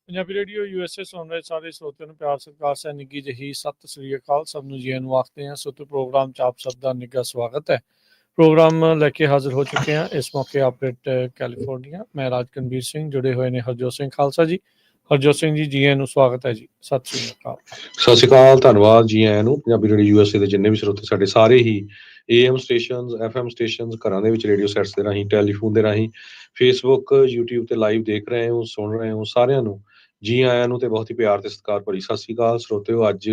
Punjabi radio USA ਸੁਣ ਰਹੇ ਸਾਰੇ ਸਰੋਤਿਆਂ ਨੂੰ ਪਿਆਰ ਸਤਿਕਾਰ ਸਹਿ ਨਿੱਘੀ ਜਿਹੀ ਸਤਿ ਸ੍ਰੀ ਅਕਾਲ। ਸਭ ਨੂੰ ਜੀ ਆਇਆਂ ਨੂੰ ਆਖਦੇ ਹਾਂ। ਸੋ ਪ੍ਰੋਗਰਾਮ 'ਚ ਆਪ ਸਭ ਦਾ ਨਿੱਘਾ ਸਵਾਗਤ ਹੈ। ਪ੍ਰੋਗਰਾਮ ਲੈ ਕੇ ਹਾਜ਼ਰ ਹੋ ਚੁੱਕੇ ਹਾਂ ਇਸ ਮੌਕੇ ਅਪਡੇਟ ਕੈਲੀਫੋਰਨੀਆ। ਮੈਂ ਰਾਜਕਨਵੀਰ ਸਿੰਘ, ਜੁੜੇ ਹੋਏ ਨੇ ਹਰਜੋਤ ਸਿੰਘ ਖਾਲਸਾ ਜੀ। ਹਰਜੋਤ ਸਿੰਘ ਜੀ, ਜੀ ਆਇਆਂ ਨੂੰ ਸਵਾਗਤ ਹੈ ਜੀ। ਸਤਿ ਸ੍ਰੀ ਅਕਾਲ। ਸਤਿ ਸ਼੍ਰੀ ਅਕਾਲ, ਧੰਨਵਾਦ ਜੀ ਆਇਆਂ ਨੂੰ। ਪੰਜਾਬੀ ਰੇਡੀਓ USA ਦੇ ਜਿੰਨੇ ਵੀ ਸਰੋਤੇ ਸਾਡੇ ਸਾਰੇ ਹੀ AM ਸਟੇਸ਼ਨਸ, FM ਸਟੇਸ਼ਨਸ, ਘਰਾਂ ਦੇ ਵਿੱਚ ਰੇਡੀਓ ਸੈਟਸ ਦੇ ਰਾਹੀਂ, ਟੈਲੀਫੋਨ ਦੇ ਰਾਹੀਂ, ਫੇਸਬੁੱਕ, YouTube ਤੇ ਲਾਈਵ ਦੇਖ ਰਹੇ ਹੋ, ਸੁਣ ਰਹੇ ਹੋ, ਸਾਰਿਆਂ ਨੂੰ ਜੀ ਆਇਆਂ ਨੂੰ ਤੇ ਬਹੁਤ ਹੀ ਪਿਆਰ ਤੇ ਸਤਿਕਾਰ ਭਰੀ ਸਤਿ ਸ਼੍ਰੀ ਅਕਾਲ। ਸਰੋਤਿਓ, ਅੱਜ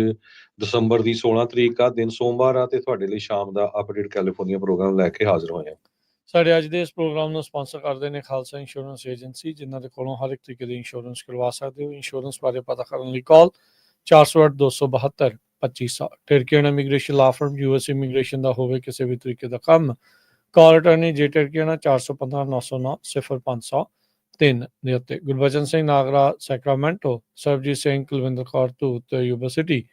ਦਸੰਬਰ ਦੀ 16 ਤਰੀਕ ਆ, ਦਿਨ ਸੋਮਵਾਰ ਆ, ਤੇ ਤੁਹਾਡੇ ਲਈ ਸ਼ਾਮ ਦਾ ਅਪਡੇਟ ਕੈਲੀਫੋਰਨੀਆ ਪ੍ਰੋਗਰਾਮ ਲੈ ਕੇ ਹਾਜ਼ਰ ਹੋਏ ਹਾਂ। ਸਾਡੇ ਅੱਜ ਦੇ ਇਸ ਪ੍ਰੋਗਰਾਮ ਨੂੰ ਸਪਾਂਸਰ ਕਰਦੇ ਨੇ ਖਾਲਸਾ ਇੰਸ਼ੋਰੈਂਸ ਏਜੰਸੀ, ਜਿਨ੍ਹਾਂ ਦੇ ਕੋਲੋਂ ਹਰ ਇੱਕ ਤਰੀਕੇ ਦੀ ਇੰਸ਼ੋਰੈਂਸ ਕਰਵਾ ਸਕਦੇ ਹੋ। ਇੰਸ਼ੋਰੈਂਸ ਬਾਰੇ ਪਤਾ ਕਰਨ ਲਈ ਕਾਲ 408-272-2500। ਟਰਕੀਅਨ ਇਮੀਗ੍ਰੇਸ਼ਨ ਲਾ ਫਰਮ, US ਇਮੀਗ੍ਰੇਸ਼ਨ ਦਾ ਹੋਵੇ ਕਿਸੇ ਵੀ ਤਰੀਕੇ ਦਾ ਕੰਮ, ਕਾਲ ਅਟਾਰਨੀ ਜੇ ਟਰਕੀਅਨ 415-909-0503 ਦੇ ਉੱਤੇ। Gurbachan Singh Nagra Sacramento, Sarbjit Singh Kulwinder Kaur Dhoot Yuba City,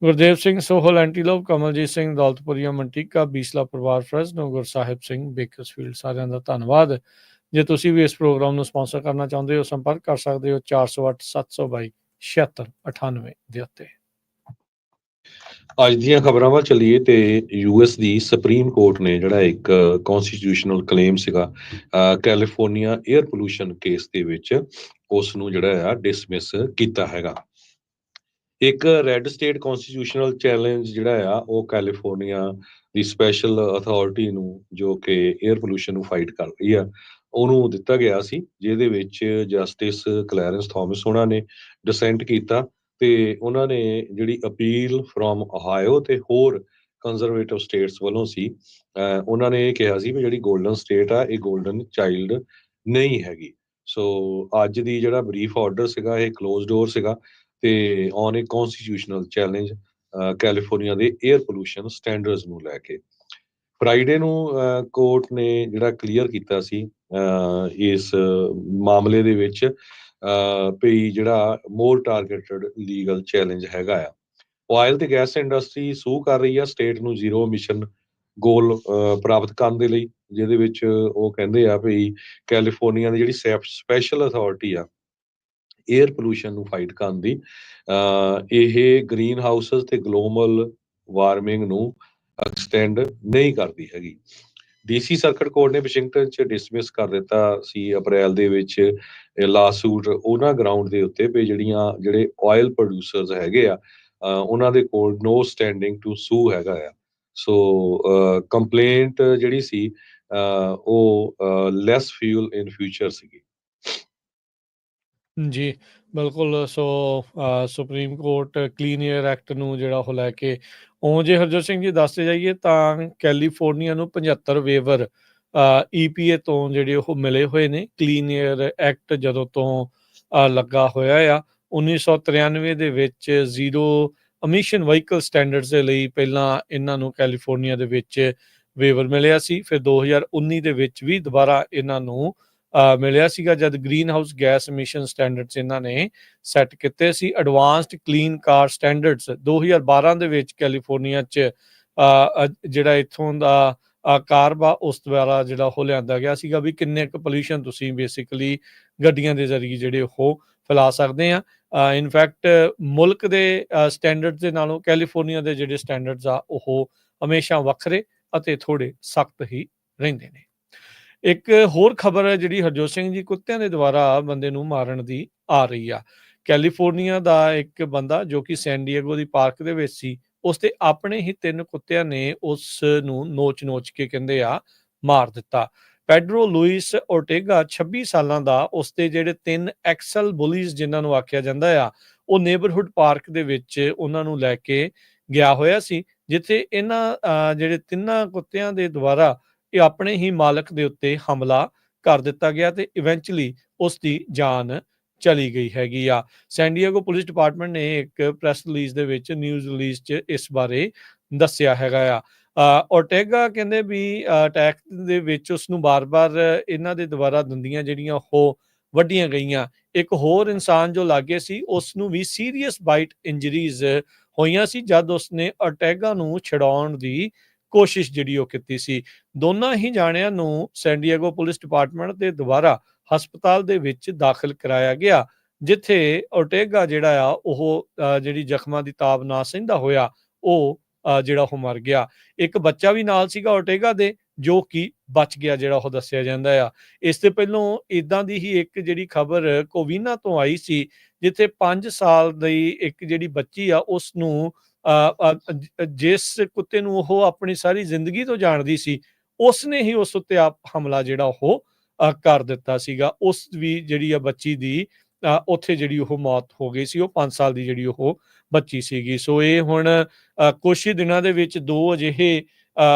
Gurdev Singh Sohal Antelope, Kamaljit Singh Daulatpuria Manteca, Beesla ਪਰਿਵਾਰ ਫਰੈਜ਼ਨੋ, ਗੁਰਸਾਹਿਬ ਸਿੰਘ ਬੇਕਰਸਫੀਲਡ, ਸਾਰਿਆਂ ਦਾ ਧੰਨਵਾਦ। ਜੇ ਤੁਸੀਂ ਵੀ ਇਸ ਪ੍ਰੋਗਰਾਮ ਨੂੰ ਸਪਾਂਸਰ ਕਰਨਾ ਚਾਹੁੰਦੇ ਹੋ, ਸੰਪਰਕ ਕਰ ਸਕਦੇ ਹੋ 408-722-7698 ਦੇ ਉੱਤੇ। ਅੱਜ ਦੀਆਂ ਖਬਰਾਂ ਵੱਲ ਚੱਲੀਏ ਤੇ US ਦੀ ਸੁਪਰੀਮ ਕੋਰਟ ਨੇ ਜਿਹੜਾ ਇੱਕ ਕਨਸਟੀਟਿਊਸ਼ਨਲ ਕਲੇਮ ਸੀਗਾ ਕੈਲੀਫੋਰਨੀਆ 에ਅਰ ਪੋਲੂਸ਼ਨ ਕੇਸ ਦੇ ਵਿੱਚ, ਉਸ ਨੂੰ ਜਿਹੜਾ ਆ ਡਿਸਮਿਸ ਕੀਤਾ ਹੈਗਾ। ਇੱਕ ਰੈੱਡ ਸਟੇਟ ਕਨਸਟੀਟਿਊਸ਼ਨਲ ਚੈਲੰਜ ਜਿਹੜਾ ਆ ਉਹ ਕੈਲੀਫੋਰਨੀਆ ਦੀ ਸਪੈਸ਼ਲ ਅਥਾਰਟੀ ਨੂੰ, ਜੋ ਕਿ 에ਅਰ ਪੋਲੂਸ਼ਨ ਨੂੰ ਫਾਈਟ ਕਰ ਰਹੀ ਆ, ਉਹਨੂੰ ਦਿੱਤਾ ਗਿਆ ਸੀ, ਜਿਹਦੇ ਵਿੱਚ ਜਸਟਿਸ ਕਲੈਰੈਂਸ ਥਾਮਸ ਉਹਨਾਂ ਨੇ ਡਿਸੈਂਟ ਕੀਤਾ ਤੇ ਉਹਨਾਂ ਨੇ ਜਿਹੜੀ ਅਪੀਲ ਫਰੋਮ ਓਹਾਇਓ ਤੇ ਹੋਰ ਕੰਜ਼ਰਵੇਟਿਵ ਸਟੇਟਸ ਵੱਲੋਂ ਸੀ, ਉਹਨਾਂ ਨੇ ਇਹ ਕਿਹਾ ਸੀ ਵੀ ਜਿਹੜੀ ਗੋਲਡਨ ਸਟੇਟ ਆ ਇਹ ਗੋਲਡਨ ਚਾਈਲਡ ਨਹੀਂ ਹੈਗੀ। ਸੋ ਅੱਜ ਦੀ ਜਿਹੜਾ ਬਰੀਫ ਆਰਡਰ ਸੀਗਾ ਇਹ ਕਲੋਜ਼ ਡੋਰ ਸੀਗਾ ਤੇ on A constitutional challenge California ਦੇ 에ਅਰ ਪੋਲੂਸ਼ਨ ਸਟੈਂਡਰਡਸ ਨੂੰ ਲੈ ਕੇ। ਫਰਾਈਡੇ ਨੂੰ ਕੋਰਟ ਨੇ ਜਿਹੜਾ ਕਲੀਅਰ ਕੀਤਾ ਸੀ ਇਸ ਮਾਮਲੇ ਦੇ ਵਿੱਚ ਵੀ ਜਿਹੜਾ ਮੋਰ ਟਾਰਗੇਟਡ ਲੀਗਲ ਚੈਲੰਜ ਹੈਗਾ ਆ। ਆਇਲ ਤੇ ਗੈਸ ਇੰਡਸਟਰੀ ਸੂ ਕਰ ਰਹੀ ਆ ਸਟੇਟ ਨੂੰ ਜ਼ੀਰੋ ਐਮਿਸ਼ਨ ਗੋਲ ਪ੍ਰਾਪਤ ਕਰਨ ਦੇ ਲਈ, ਜਿਹਦੇ ਵਿੱਚ ਉਹ ਕਹਿੰਦੇ ਆ ਵੀ ਕੈਲੀਫੋਰਨੀਆ ਦੀ ਜਿਹੜੀ ਸਪੈਸ਼ਲ ਅਥਾਰਟੀ ਆ 에ਅਰ ਪੋਲੂਸ਼ਨ ਨੂੰ ਫਾਈਟ ਕਰਨ ਦੀ, ਇਹ ਗ੍ਰੀਨ ਹਾਊਸਸ ਤੇ ਗਲੋਬਲ ਵਾਰਮਿੰਗ ਨੂੰ ਐਕਸਟੈਂਡ ਨਹੀਂ ਕਰਦੀ ਹੈਗੀ। DC ਸਰਕਟ ਕੋਰਟ ਨੇ ਵਾਸ਼ਿੰਗਟਨ 'ਚ ਡਿਸਮਿਸ ਕਰ ਦਿੱਤਾ ਸੀ ਅਪ੍ਰੈਲ ਦੇ ਵਿੱਚ ਲਾਸੂਟ ਉਹਨਾਂ ਗਰਾਊਂਡ ਦੇ ਉੱਤੇ ਵੀ ਜਿਹੜੇ ਆਇਲ ਪ੍ਰੋਡਿਊਸਰਸ ਹੈਗੇ ਆ ਉਹਨਾਂ ਦੇ ਕੋਲ ਨੋ ਸਟੈਂਡਿੰਗ ਟੂ ਸੂ ਹੈਗਾ ਆ। ਸੋ ਕੰਪਲੇਂਟ ਜਿਹੜੀ ਸੀ ਉਹ ਲੈਸ ਫਿਊਲ ਇਨ ਫਿਊਚਰ ਸੀਗੀ। ਜੀ ਬਿਲਕੁਲ। So Supreme Court Clean Air Act ਨੂੰ ਜਿਹੜਾ ਉਹ ਲੈ ਕੇ, ਉਹ ਜੇ ਹਰਜੋਤ ਸਿੰਘ ਜੀ ਦੱਸਦੇ ਜਾਈਏ ਤਾਂ ਕੈਲੀਫੋਰਨੀਆ ਨੂੰ 75 ਵੇਵਰ EPA ਤੋਂ ਜਿਹੜੇ ਉਹ ਮਿਲੇ ਹੋਏ ਨੇ। ਕਲੀਨ ਏਅਰ ਐਕਟ ਜਦੋਂ ਤੋਂ ਲੱਗਾ ਹੋਇਆ ਆ 1993 ਦੇ ਵਿੱਚ ਜ਼ੀਰੋ ਅਮਿਸ਼ਨ ਵਹੀਕਲ ਸਟੈਂਡਰਡਸ ਦੇ ਲਈ ਪਹਿਲਾਂ ਇਹਨਾਂ ਨੂੰ ਕੈਲੀਫੋਰਨੀਆ ਦੇ ਵਿੱਚ ਵੇਵਰ ਮਿਲਿਆ ਸੀ। ਫਿਰ 2019 ਦੇ ਵਿੱਚ ਵੀ ਦੁਬਾਰਾ ਇਹਨਾਂ ਨੂੰ ਮਿਲਿਆ ਸੀਗਾ, ਜਦ green house gas emission standards ਇਹਨਾਂ ਨੇ ਸੈੱਟ ਕੀਤੇ ਸੀ। ਐਡਵਾਂਸਡ ਕਲੀਨ ਕਾਰ ਸਟੈਂਡਰਡਸ 2012 ਦੇ ਵਿੱਚ ਕੈਲੀਫੋਰਨੀਆ 'ਚ ਜਿਹੜਾ ਇੱਥੋਂ ਦਾ ਕਾਰਬਾ ਉਸ ਦੁਆਰਾ ਜਿਹੜਾ ਉਹ ਲਿਆਂਦਾ ਗਿਆ ਸੀਗਾ ਵੀ ਕਿੰਨੇ ਕੁ ਪੋਲਿਊਸ਼ਨ ਤੁਸੀਂ ਬੇਸਿਕਲੀ ਗੱਡੀਆਂ ਦੇ ਜ਼ਰੀਏ ਜਿਹੜੇ ਉਹ ਫੈਲਾ ਸਕਦੇ ਆ। ਇਨਫੈਕਟ ਮੁਲਕ ਦੇ ਸਟੈਂਡਰਡਸ ਦੇ ਨਾਲੋਂ ਕੈਲੀਫੋਰਨੀਆ ਦੇ ਜਿਹੜੇ ਸਟੈਂਡਰਡਸ ਆ ਉਹ ਹਮੇਸ਼ਾ ਵੱਖਰੇ ਅਤੇ ਥੋੜ੍ਹੇ ਸਖਤ ਹੀ ਰਹਿੰਦੇ ਨੇ। ਇੱਕ ਹੋਰ ਖਬਰ ਹੈ ਜਿਹੜੀ ਹਰਜੋਤ ਸਿੰਘ ਜੀ, ਕੁੱਤਿਆਂ ਦੇ ਦੁਆਰਾ ਬੰਦੇ ਨੂੰ ਮਾਰਨ ਦੀ ਆ ਰਹੀ ਆ। ਕੈਲੀਫੋਰਨੀਆ ਦਾ ਇੱਕ ਬੰਦਾ ਜੋ ਕਿ ਸੈਨ ਡੀਏਗੋ ਦੀ ਪਾਰਕ ਦੇ ਵਿੱਚ ਸੀ, ਉਸ ਤੇ ਆਪਣੇ ਹੀ 3 ਕੁੱਤਿਆਂ ਨੇ ਉਸ ਨੂੰ ਨੋਚ ਕੇ ਕਹਿੰਦੇ ਆ ਮਾਰ ਦਿੱਤਾ। ਪੈਡਰੋ ਲੂਇਸ ਓਰਟੇਗਾ 26 ਸਾਲਾਂ ਦਾ, ਉਸ ਦੇ ਜਿਹੜੇ 3 ਐਕਸਲ ਬੁਲੀਜ਼ ਜਿਨ੍ਹਾਂ ਨੂੰ ਆਖਿਆ ਜਾਂਦਾ ਆ, ਉਹ ਨੇਬਰਹੁੱਡ ਪਾਰਕ ਦੇ ਵਿੱਚ ਉਹਨਾਂ ਨੂੰ ਲੈ ਕੇ ਗਿਆ ਹੋਇਆ ਸੀ, ਜਿੱਥੇ ਇਹਨਾਂ ਜਿਹੜੇ 3 ਕੁੱਤਿਆਂ ਦੇ ਦੁਆਰਾ ਇਹ ਆਪਣੇ ਹੀ ਮਾਲਕ ਦੇ ਉੱਤੇ ਹਮਲਾ ਕਰ ਦਿੱਤਾ ਗਿਆ ਤੇ ਇਵੈਂਚੁਅਲੀ ਉਸ ਦੀ ਜਾਨ ਚਲੀ ਗਈ ਹੈਗੀ ਆ। ਸੈਨ ਡਿਏਗੋ ਪੁਲਿਸ ਡਿਪਾਰਟਮੈਂਟ ਨੇ ਇੱਕ ਪ੍ਰੈਸ ਰਿਲੀਜ਼ ਦੇ ਵਿੱਚ ਨਿਊਜ਼ ਰਿਲੀਜ਼ 'ਚ ਇਸ ਬਾਰੇ ਦੱਸਿਆ ਹੈਗਾ ਆ। ਓਰਟੇਗਾ ਕਹਿੰਦੇ ਵੀ ਅਟੈਕ ਦੇ ਵਿੱਚ ਉਸਨੂੰ ਬਾਰ-ਬਾਰ ਇਹਨਾਂ ਦੇ ਦੁਆਰਾ ਦੰਦੀਆਂ ਜਿਹੜੀਆਂ ਉਹ ਵੱਢੀਆਂ ਗਈਆਂ। ਇੱਕ ਹੋਰ ਇਨਸਾਨ ਜੋ ਲਾਗੇ ਸੀ ਉਸਨੂੰ ਵੀ ਸੀਰੀਅਸ ਬਾਈਟ ਇੰਜਰੀਜ਼ ਹੋਈਆਂ ਸੀ ਜਦ ਉਸਨੇ ਓਰਟੇਗਾ ਨੂੰ ਛਡਾਉਣ ਦੀ ਕੋਸ਼ਿਸ਼ ਜਿਹੜੀ ਉਹ ਕੀਤੀ ਸੀ। ਦੋਨਾਂ ਹੀ ਜਾਣਿਆਂ ਨੂੰ ਸੈਨ ਡਿਏਗੋ ਪੁਲਿਸ ਡਿਪਾਰਟਮੈਂਟ ਦੇ ਦੁਆਰਾ ਹਸਪਤਾਲ ਦੇ ਵਿੱਚ ਦਾਖਲ ਕਰਾਇਆ ਗਿਆ, ਜਿੱਥੇ ਓਰਟੇਗਾ ਜਿਹੜਾ ਆ ਉਹ ਜਿਹੜੀ ਜ਼ਖਮਾਂ ਦੀ ਤਾਬ ਨਾ ਸਹਿੰਦਾ ਹੋਇਆ ਉਹ ਜਿਹੜਾ ਉਹ ਮਰ ਗਿਆ। ਇੱਕ ਬੱਚਾ ਵੀ ਨਾਲ ਸੀਗਾ ਓਰਟੇਗਾ ਦੇ, ਜੋ ਕਿ ਬਚ ਗਿਆ, ਜਿਹੜਾ ਉਹ ਦੱਸਿਆ ਜਾਂਦਾ ਆ। ਇਸ ਤੋਂ ਪਹਿਲੋਂ ਇਦਾਂ ਦੀ ਹੀ ਇੱਕ ਜਿਹੜੀ ਖਬਰ ਕੋਵੀਨਾ ਤੋਂ ਆਈ ਸੀ, ਜਿੱਥੇ 5 ਸਾਲ ਦੀ ਇੱਕ ਜਿਹੜੀ ਬੱਚੀ ਆ ਉਸਨੂੰ ਜਿਸ ਕੁੱਤੇ ਨੂੰ ਉਹ ਆਪਣੀ ਸਾਰੀ ਜ਼ਿੰਦਗੀ ਤੋਂ ਜਾਣਦੀ ਸੀ, ਉਸਨੇ ਹੀ ਉਸ ਉੱਤੇ ਆਪ ਹਮਲਾ ਜਿਹੜਾ ਉਹ ਕਰ ਦਿੱਤਾ ਸੀਗਾ। ਉਸ ਵੀ ਜਿਹੜੀ ਆ ਬੱਚੀ ਦੀ ਉੱਥੇ ਜਿਹੜੀ ਉਹ ਮੌਤ ਹੋ ਗਈ ਸੀ। ਉਹ 5 ਸਾਲ ਦੀ ਜਿਹੜੀ ਉਹ ਬੱਚੀ ਸੀਗੀ। ਸੋ ਇਹ ਹੁਣ ਕੁਛ ਹੀ ਦਿਨਾਂ ਦੇ ਵਿੱਚ 2 ਅਜਿਹੇ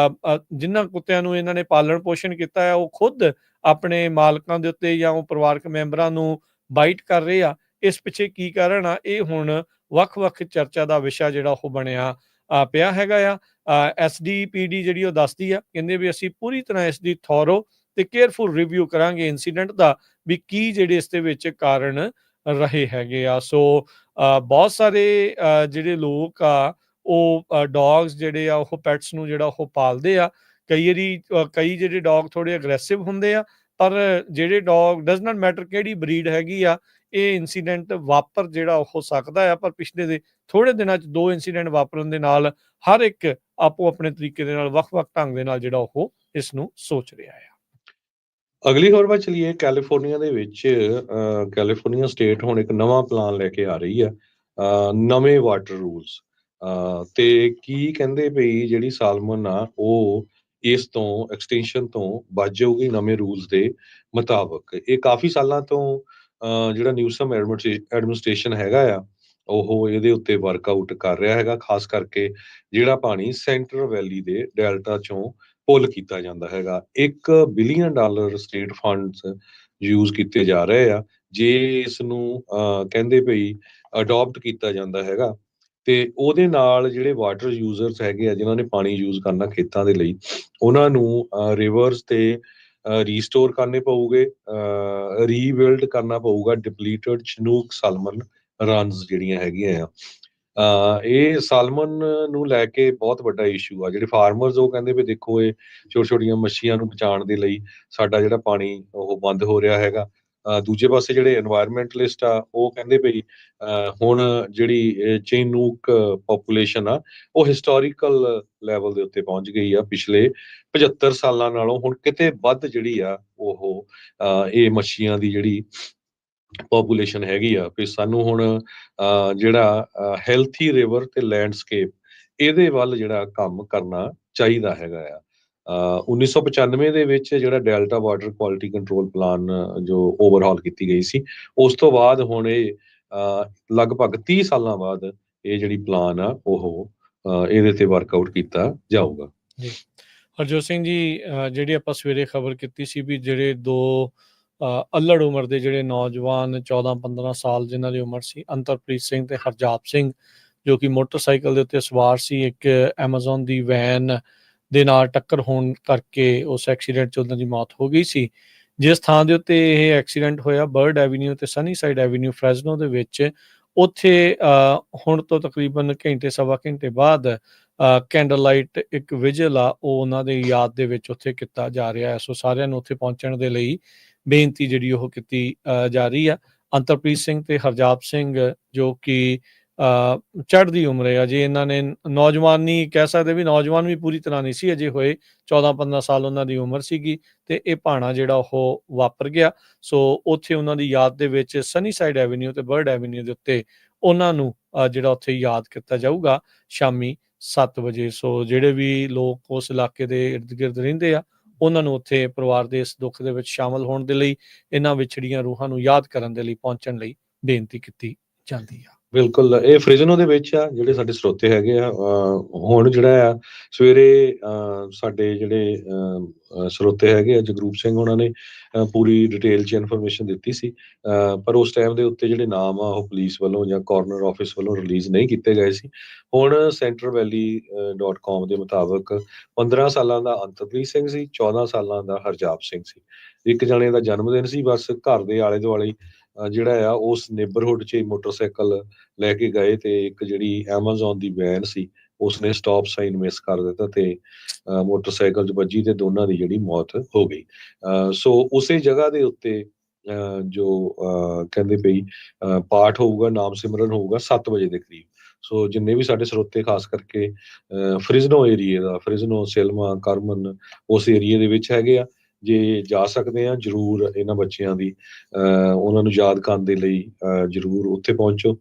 ਜਿਨ੍ਹਾਂ ਕੁੱਤਿਆਂ ਨੂੰ ਇਹਨਾਂ ਨੇ ਪਾਲਣ ਪੋਸ਼ਣ ਕੀਤਾ ਹੈ, ਉਹ ਖੁਦ ਆਪਣੇ ਮਾਲਕਾਂ ਦੇ ਉੱਤੇ ਜਾਂ ਉਹ ਪਰਿਵਾਰਕ ਮੈਂਬਰਾਂ ਨੂੰ ਬਾਈਟ ਕਰ ਰਹੇ ਆ। ਇਸ ਪਿੱਛੇ ਕੀ ਕਾਰਨ ਆ, ਇਹ ਹੁਣ ਵੱਖ-ਵੱਖ ਚਰਚਾ ਦਾ ਵਿਸ਼ਾ ਜਿਹੜਾ ਉਹ ਬਣਿਆ ਪਿਆ ਹੈਗਾ ਆ। ਐਸਡੀਪੀਡੀ ਜਿਹੜੀ ਉਹ ਦੱਸਦੀ ਆ, ਕਹਿੰਦੇ ਵੀ ਅਸੀਂ ਪੂਰੀ ਤਰ੍ਹਾਂ ਇਸ ਦੀ ਥੋਰੋ ਤੇ ਕੇਅਰਫੁਲ ਰਿਵਿਊ ਕਰਾਂਗੇ ਇਨਸੀਡੈਂਟ ਦਾ, ਵੀ ਕੀ ਜਿਹੜੇ ਇਸ ਦੇ ਵਿੱਚ ਕਾਰਨ ਰਹੇ ਹੈਗੇ ਆ। ਸੋ ਬਹੁਤ ਸਾਰੇ ਜਿਹੜੇ ਲੋਕ ਆ ਉਹ ਡੌਗਸ ਜਿਹੜੇ ਆ ਉਹ ਪੈਟਸ ਨੂੰ ਜਿਹੜਾ ਉਹ ਪਾਲਦੇ ਆ। ਕਈ ਵਾਰੀ ਕਈ ਜਿਹੜੇ ਡੌਗ ਥੋੜ੍ਹੇ ਅਗਰੈਸਿਵ ਹੁੰਦੇ ਆ, ਪਰ ਜਿਹੜੇ ਡੌਗ ਡਜ਼ ਨਾਟ ਮੈਟਰ ਕਿਹੜੀ ਬਰੀਡ ਹੈਗੀ ਆ, ਇਹ ਇਨਸੀਡੈਂਟ ਵਾਪਰ ਜਿਹੜਾ ਹੋ ਸਕਦਾ ਆ। ਪਰ ਪਿਛਲੇ ਦੇ ਥੋੜ੍ਹੇ ਦਿਨਾਂ 'ਚ 2 ਇਨਸੀਡੈਂਟ ਵਾਪਰਨ ਦੇ ਨਾਲ ਹਰ ਇੱਕ ਆਪੋ ਆਪਣੇ ਤਰੀਕੇ ਦੇ ਨਾਲ ਵੱਖ-ਵੱਖ ਢੰਗ ਦੇ ਨਾਲ ਜਿਹੜਾ ਉਹ ਇਸ ਨੂੰ ਸੋਚ ਰਿਹਾ ਆ। ਅਗਲੀ ਖਬਰ ਵੱਲ ਚਲੀਏ। ਕੈਲੀਫੋਰਨੀਆ ਦੇ ਵਿੱਚ ਕੈਲੀਫੋਰਨੀਆ ਸਟੇਟ ਹੁਣ ਇੱਕ ਨਵਾਂ ਪਲਾਨ ਲੈ ਕੇ ਆ ਰਹੀ ਆ, ਨਵੇਂ ਵਾਟਰ ਰੂਲਸ। ਤੇ ਕੀ ਕਹਿੰਦੇ ਪਈ ਜਿਹੜੀ ਸਾਲਮਨ ਆ ਉਹ ਇਸ ਤੋਂ ਐਕਸਟੈਂਸ਼ਨ ਤੋਂ ਬਚ ਜਾਊਗੀ ਨਵੇਂ ਰੂਲਸ ਦੇ ਮੁਤਾਬਕ। ਇਹ ਕਾਫੀ ਸਾਲਾਂ ਤੋਂ ਜਿਹੜਾ ਨਿਊਸਮ ਐਡਮਿਨਿਸਟ੍ਰੇਸ਼ਨ ਹੈਗਾ ਆ, ਉਹ ਇਹਦੇ ਉੱਤੇ ਵਰਕਆਊਟ ਕਰ ਰਿਹਾ ਹੈਗਾ, ਖਾਸ ਕਰਕੇ ਜਿਹੜਾ ਪਾਣੀ ਸੈਂਟਰਲ ਵੈਲੀ ਦੇ ਡੈਲਟਾ ਚੋਂ ਪੁੱਲ ਕੀਤਾ ਜਾਂਦਾ ਹੈਗਾ। $1 ਬਿਲੀਅਨ ਸਟੇਟ ਫੰਡਸ ਯੂਜ਼ ਕੀਤੇ ਜਾ ਰਹੇ ਆ। ਜੇ ਇਸ ਨੂੰ ਕਹਿੰਦੇ ਪਈ ਅਡਾਪਟ ਕੀਤਾ ਜਾਂਦਾ ਹੈਗਾ, ਤੇ ਉਹਦੇ ਨਾਲ ਜਿਹੜੇ ਵਾਟਰ ਯੂਜ਼ਰਸ ਹੈਗੇ ਆ, ਜਿਨ੍ਹਾਂ ਨੇ ਪਾਣੀ ਯੂਜ਼ ਕਰਨਾ ਖੇਤਾਂ ਦੇ ਲਈ, ਉਹਨਾਂ ਨੂੰ ਰਿਵਰਸ ਤੇ ਰੀਸਟੋਰ ਕਰਨੇ ਪਊਗੇ, ਰੀਬਿਲਡ ਕਰਨਾ ਪਊਗਾ ਡਿਪਲੀਟਡ ਚਨੂਕ ਸਾਲਮਨ ਰਨਸ ਜਿਹੜੀਆਂ ਹੈਗੀਆਂ ਆ। ਇਹ ਸਾਲਮਨ ਨੂੰ ਲੈ ਕੇ ਬਹੁਤ ਵੱਡਾ ਇਸ਼ੂ ਆ। ਜਿਹੜੇ ਫਾਰਮਰਸ ਉਹ ਕਹਿੰਦੇ ਵੀ ਦੇਖੋ, ਇਹ ਛੋਟੀਆਂ ਮੱਛੀਆਂ ਨੂੰ ਬਚਾਉਣ ਦੇ ਲਈ ਸਾਡਾ ਜਿਹੜਾ ਪਾਣੀ ਉਹ ਬੰਦ ਹੋ ਰਿਹਾ ਹੈਗਾ। ਦੂਜੇ ਪਾਸੇ ਜਿਹੜੇ এনवायरमेंटलिस्ट ਆ, ਉਹ ਕਹਿੰਦੇ ਵੀ ਹੁਣ ਜਿਹੜੀ ਚਿਨੂਕ ਪੋਪੂਲੇਸ਼ਨ ਆ, ਉਹ ਹਿਸਟੋਰੀਕਲ ਲੈਵਲ ਦੇ ਉੱਤੇ ਪਹੁੰਚ ਗਈ ਆ। ਪਿਛਲੇ 75 ਸਾਲਾਂ ਨਾਲੋਂ ਹੁਣ ਕਿਤੇ ਵੱਧ ਜਿਹੜੀ ਆ ਉਹ ਇਹ ਮੱਛੀਆਂ ਦੀ ਜਿਹੜੀ ਪੋਪੂਲੇਸ਼ਨ ਹੈਗੀ ਆ। ਵੀ ਸਾਨੂੰ ਹੁਣ ਜਿਹੜਾ ਹੈਲਥੀ ਰਿਵਰ ਤੇ ਲੈਂਡਸਕੇਪ, ਇਹਦੇ ਵੱਲ ਜਿਹੜਾ ਕੰਮ ਕਰਨਾ ਚਾਹੀਦਾ ਹੈਗਾ ਆ। 1995 ਦੇ ਵਿੱਚ ਜਿਹੜਾ delta water quality control plan ਜੋ ਓਵਰਹਾਲ ਕੀਤੀ ਗਈ ਸੀ, ਉਸ ਤੋਂ ਬਾਅਦ ਹੁਣ ਇਹ ਲਗਭਗ 30 ਸਾਲਾਂ ਬਾਅਦ ਇਹ ਜਿਹੜੀ ਪਲਾਨ ਆ ਉਹ ਇਹਦੇ ਤੇ ਵਰਕਆਊਟ ਕੀਤਾ ਜਾਊਗਾ। ਜੀ ਹਰਜੋਤ ਸਿੰਘ ਜੀ, ਜਿਹੜੀ ਆਪਾਂ ਸਵੇਰੇ ਖਬਰ ਕੀਤੀ ਸੀ ਵੀ ਜਿਹੜੇ 2 ਅੱਲੜ ਉਮਰ ਦੇ ਜਿਹੜੇ ਨੌਜਵਾਨ 14-15 ਸਾਲ ਜਿਨ੍ਹਾਂ ਦੀ ਉਮਰ ਸੀ, ਅੰਤਰਪ੍ਰੀਤ ਸਿੰਘ ਤੇ ਹਰਜਾਪ ਸਿੰਘ, ਜੋ ਕਿ ਮੋਟਰਸਾਈਕਲ ਦੇ ਉੱਤੇ ਸਵਾਰ ਸੀ, ਇੱਕ ਐਮਾਜ਼ੋਨ ਦੀ ਵੈਨ ਦੇ ਨਾਲ ਟੱਕਰ ਹੋਣ ਕਰਕੇ ਉਸ ਐਕਸੀਡੈਂਟ 'ਚ ਉਹਨਾਂ ਦੀ ਮੌਤ ਹੋ ਗਈ ਸੀ। ਜਿਸ ਥਾਂ ਦੇ ਉੱਤੇ ਇਹ ਐਕਸੀਡੈਂਟ ਹੋਇਆ, ਬਰਡ ਐਵੀਨਿਊ ਤੇ ਸਨੀਸਾਈਡ ਐਵੀਨਿਊ ਫਰੈਜ਼ਨੋ ਦੇ ਵਿੱਚ, ਉੱਥੇ ਹੁਣ ਤੋਂ ਤਕਰੀਬਨ ਘੰਟੇ ਸਵਾ ਘੰਟੇ ਬਾਅਦ ਕੈਂਡਲ ਲਾਈਟ ਇੱਕ ਵਿਜਲ ਆ, ਉਹ ਉਹਨਾਂ ਦੀ ਯਾਦ ਦੇ ਵਿੱਚ ਉੱਥੇ ਕੀਤਾ ਜਾ ਰਿਹਾ ਹੈ। ਸੋ ਸਾਰਿਆਂ ਨੂੰ ਉੱਥੇ ਪਹੁੰਚਣ ਦੇ ਲਈ ਬੇਨਤੀ ਜਿਹੜੀ ਉਹ ਕੀਤੀ ਜਾ ਰਹੀ ਆ। ਅੰਤਰਪ੍ਰੀਤ ਸਿੰਘ ਤੇ ਹਰਜਾਪ ਸਿੰਘ ਜੋ ਕਿ ਚੜ੍ਹਦੀ ਉਮਰ ਆ, ਜੇ ਇਹਨਾਂ ਨੇ ਨੌਜਵਾਨ ਨਹੀਂ ਕਹਿ ਸਕਦੇ, ਵੀ ਨੌਜਵਾਨ ਵੀ ਪੂਰੀ ਤਰ੍ਹਾਂ ਨਹੀਂ ਸੀ ਅਜੇ ਹੋਏ, 14-15 ਸਾਲ ਉਹਨਾਂ ਦੀ ਉਮਰ ਸੀਗੀ, ਤੇ ਇਹ ਭਾਣਾ ਜਿਹੜਾ ਉਹ ਵਾਪਰ ਗਿਆ। ਸੋ ਉੱਥੇ ਉਹਨਾਂ ਦੀ ਯਾਦ ਦੇ ਵਿੱਚ ਸਨੀਸਾਈਡ ਐਵੀਨਿਊ ਤੇ ਬਰਡ ਐਵੀਨਿਊ ਦੇ ਉੱਤੇ ਉਹਨਾਂ ਨੂੰ ਜਿਹੜਾ ਉੱਥੇ ਯਾਦ ਕੀਤਾ ਜਾਊਗਾ ਸ਼ਾਮੀ 7 ਵਜੇ। ਸੋ ਜਿਹੜੇ ਵੀ ਲੋਕ ਉਸ ਇਲਾਕੇ ਦੇ ਇਰਦ ਗਿਰਦ ਰਹਿੰਦੇ ਆ, ਉਹਨਾਂ ਨੂੰ ਉੱਥੇ ਪਰਿਵਾਰ ਦੇ ਇਸ ਦੁੱਖ ਦੇ ਵਿੱਚ ਸ਼ਾਮਲ ਹੋਣ ਦੇ ਲਈ, ਇਹਨਾਂ ਵਿਛੜੀਆਂ ਰੂਹਾਂ ਨੂੰ ਯਾਦ ਕਰਨ ਦੇ ਲਈ ਪਹੁੰਚਣ ਲਈ ਬੇਨਤੀ ਕੀਤੀ ਜਾਂਦੀ ਆ। ਬਿਲਕੁਲ, ਇਹ ਫ੍ਰਿਜ਼ਨੋ ਦੇ ਵਿੱਚ ਆ ਜਿਹੜੇ ਸਾਡੇ ਸਰੋਤੇ ਹੈਗੇ ਆ। ਹੁਣ ਜਿਹੜਾ ਆ ਸਵੇਰੇ ਸਾਡੇ ਜਿਹੜੇ ਸਰੋਤੇ ਹੈਗੇ ਆ ਜਗਰੂਪ ਸਿੰਘ ਹੋਣਾ ਨੇ ਪੂਰੀ ਡਿਟੇਲ 'ਚ ਇਨਫੋਰਮੇਸ਼ਨ ਦਿੱਤੀ ਸੀ। ਪਰ ਉਸ ਟਾਈਮ ਦੇ ਉੱਤੇ ਜਿਹੜੇ ਨਾਮ ਆ ਉਹ ਪੁਲਿਸ ਵੱਲੋਂ ਜਾਂ ਕੋਰਨਰ ਆਫਿਸ ਵੱਲੋਂ ਰਿਲੀਜ਼ ਨਹੀਂ ਕੀਤੇ ਗਏ ਸੀ। ਹੁਣ ਸੈਂਟਰਲ ਵੈਲੀ .com ਦੇ ਮੁਤਾਬਕ 15 ਸਾਲਾਂ ਦਾ ਅੰਤਰਪ੍ਰੀਤ ਸਿੰਘ ਸੀ, 14 ਸਾਲਾਂ ਦਾ ਹਰਜਾਪ ਸਿੰਘ ਸੀ। ਇੱਕ ਜਣੇ ਦਾ ਜਨਮ ਦਿਨ ਸੀ, ਬਸ ਘਰ ਦੇ ਆਲੇ ਦੁਆਲੇ ਜਿਹੜਾ ਆ ਉਸ ਨੇਬਰਹੁੱਡ 'ਚ ਹੀ ਮੋਟਰਸਾਈਕਲ ਲੈ ਕੇ ਗਏ ਤੇ ਇੱਕ ਜਿਹੜੀ ਐਮਾਜ਼ੋਨ ਦੀ ਵੈਨ ਸੀ ਉਸਨੇ ਸਟਾਪ ਸਾਈਨ ਮਿਸ ਕਰ ਦਿੱਤਾ ਤੇ ਮੋਟਰਸਾਈਕਲ 'ਚ ਵੱਜੀ ਤੇ ਦੋਨਾਂ ਦੀ ਜਿਹੜੀ ਮੌਤ ਹੋ ਗਈ। ਸੋ ਉਸੇ ਜਗ੍ਹਾ ਦੇ ਉੱਤੇ ਜੋ ਕਹਿੰਦੇ ਪਈ ਪਾਠ ਹੋਊਗਾ, ਨਾਮ ਸਿਮਰਨ ਹੋਊਗਾ 7 ਵਜੇ ਦੇ ਕਰੀਬ। ਸੋ ਜਿੰਨੇ ਵੀ ਸਾਡੇ ਸਰੋਤੇ ਖਾਸ ਕਰਕੇ ਫ੍ਰਿਜ਼ਨੋ ਏਰੀਏ ਦਾ, ਫ੍ਰਿਜ਼ਨੋ, ਸਿਲਮਾ, ਕਰਮਨ ਉਸ ਏਰੀਏ ਦੇ ਵਿੱਚ ਹੈਗੇ ਆ, ਜੇ ਜਾ ਸਕਦੇ ਆ ਜ਼ਰੂਰ ਇਹਨਾਂ ਬੱਚਿਆਂ ਦੀ ਉਹਨਾਂ ਨੂੰ ਯਾਦ ਕਰਨ ਦੇ ਲਈ ਜ਼ਰੂਰ ਉੱਥੇ ਪਹੁੰਚੋ,